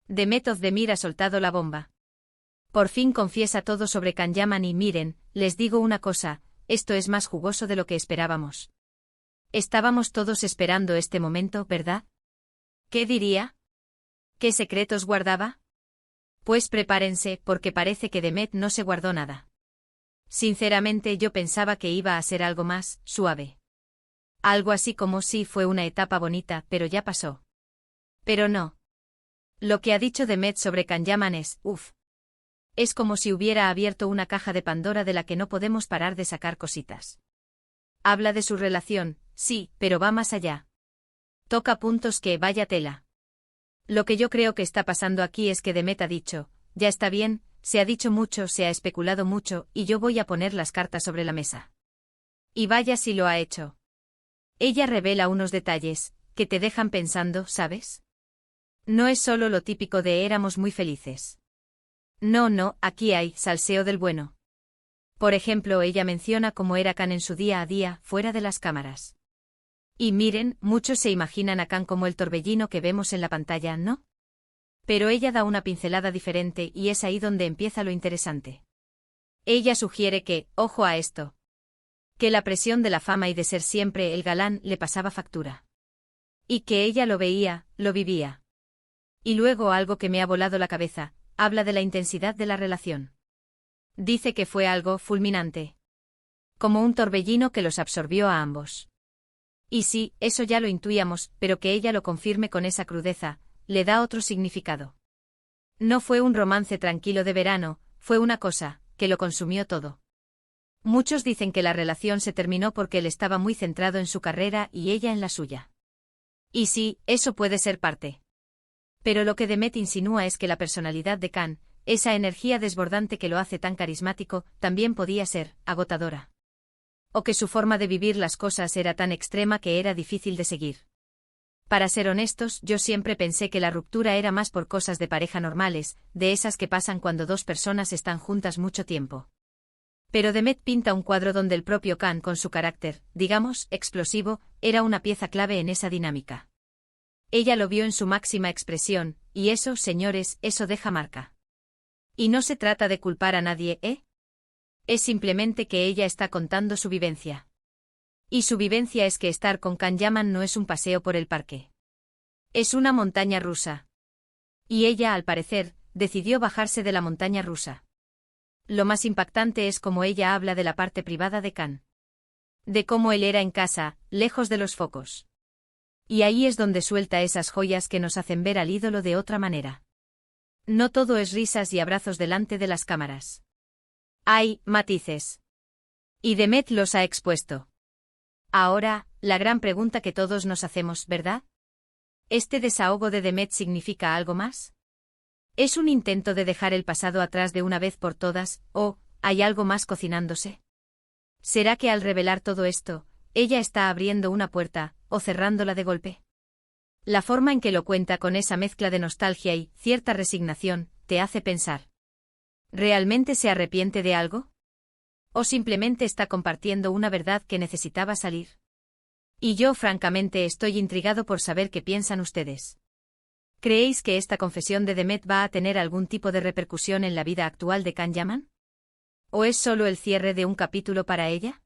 Demet Özdemir ha soltado la bomba. Por fin confiesa todo sobre Can Yaman y miren, les digo una cosa, esto es más jugoso de lo que esperábamos. Estábamos todos esperando este momento, ¿verdad? ¿Qué diría? ¿Qué secretos guardaba? Pues prepárense, porque parece que Demet no se guardó nada. Sinceramente yo pensaba que iba a ser algo más suave. Algo así como sí fue una etapa bonita, pero ya pasó. Pero no. Lo que ha dicho Demet sobre Can Yaman es, es como si hubiera abierto una caja de Pandora de la que no podemos parar de sacar cositas. Habla de su relación, sí, pero va más allá. Toca puntos que, vaya tela. Lo que yo creo que está pasando aquí es que Demet ha dicho, ya está bien, se ha dicho mucho, se ha especulado mucho, y yo voy a poner las cartas sobre la mesa. Y vaya si lo ha hecho. Ella revela unos detalles, que te dejan pensando, ¿sabes? No es solo lo típico de éramos muy felices. No, aquí hay salseo del bueno. Por ejemplo, ella menciona cómo era Can en su día a día, fuera de las cámaras. Y miren, muchos se imaginan a Can como el torbellino que vemos en la pantalla, ¿no? Pero ella da una pincelada diferente y es ahí donde empieza lo interesante. Ella sugiere que, ojo a esto, que la presión de la fama y de ser siempre el galán le pasaba factura. Y que ella lo veía, lo vivía. Y luego algo que me ha volado la cabeza, habla de la intensidad de la relación. Dice que fue algo fulminante. Como un torbellino que los absorbió a ambos. Y sí, eso ya lo intuíamos, pero que ella lo confirme con esa crudeza, le da otro significado. No fue un romance tranquilo de verano, fue una cosa, que lo consumió todo. Muchos dicen que la relación se terminó porque él estaba muy centrado en su carrera y ella en la suya. Y sí, eso puede ser parte. Pero lo que Demet insinúa es que la personalidad de Can, esa energía desbordante que lo hace tan carismático, también podía ser agotadora. O que su forma de vivir las cosas era tan extrema que era difícil de seguir. Para ser honestos, yo siempre pensé que la ruptura era más por cosas de pareja normales, de esas que pasan cuando dos personas están juntas mucho tiempo. Pero Demet pinta un cuadro donde el propio Can, con su carácter, digamos, explosivo, era una pieza clave en esa dinámica. Ella lo vio en su máxima expresión, y eso, señores, eso deja marca. Y no se trata de culpar a nadie, ¿eh? Es simplemente que ella está contando su vivencia. Y su vivencia es que estar con Can Yaman no es un paseo por el parque. Es una montaña rusa. Y ella, al parecer, decidió bajarse de la montaña rusa. Lo más impactante es cómo ella habla de la parte privada de Can. De cómo él era en casa, lejos de los focos. Y ahí es donde suelta esas joyas que nos hacen ver al ídolo de otra manera. No todo es risas y abrazos delante de las cámaras. Hay matices. Y Demet los ha expuesto. Ahora, la gran pregunta que todos nos hacemos, ¿verdad? ¿Este desahogo de Demet significa algo más? ¿Es un intento de dejar el pasado atrás de una vez por todas, o hay algo más cocinándose? ¿Será que al revelar todo esto, ella está abriendo una puerta, o cerrándola de golpe? La forma en que lo cuenta con esa mezcla de nostalgia y cierta resignación, te hace pensar. ¿Realmente se arrepiente de algo? ¿O simplemente está compartiendo una verdad que necesitaba salir? Y yo francamente estoy intrigado por saber qué piensan ustedes. ¿Creéis que esta confesión de Demet va a tener algún tipo de repercusión en la vida actual de Can Yaman? ¿O es solo el cierre de un capítulo para ella?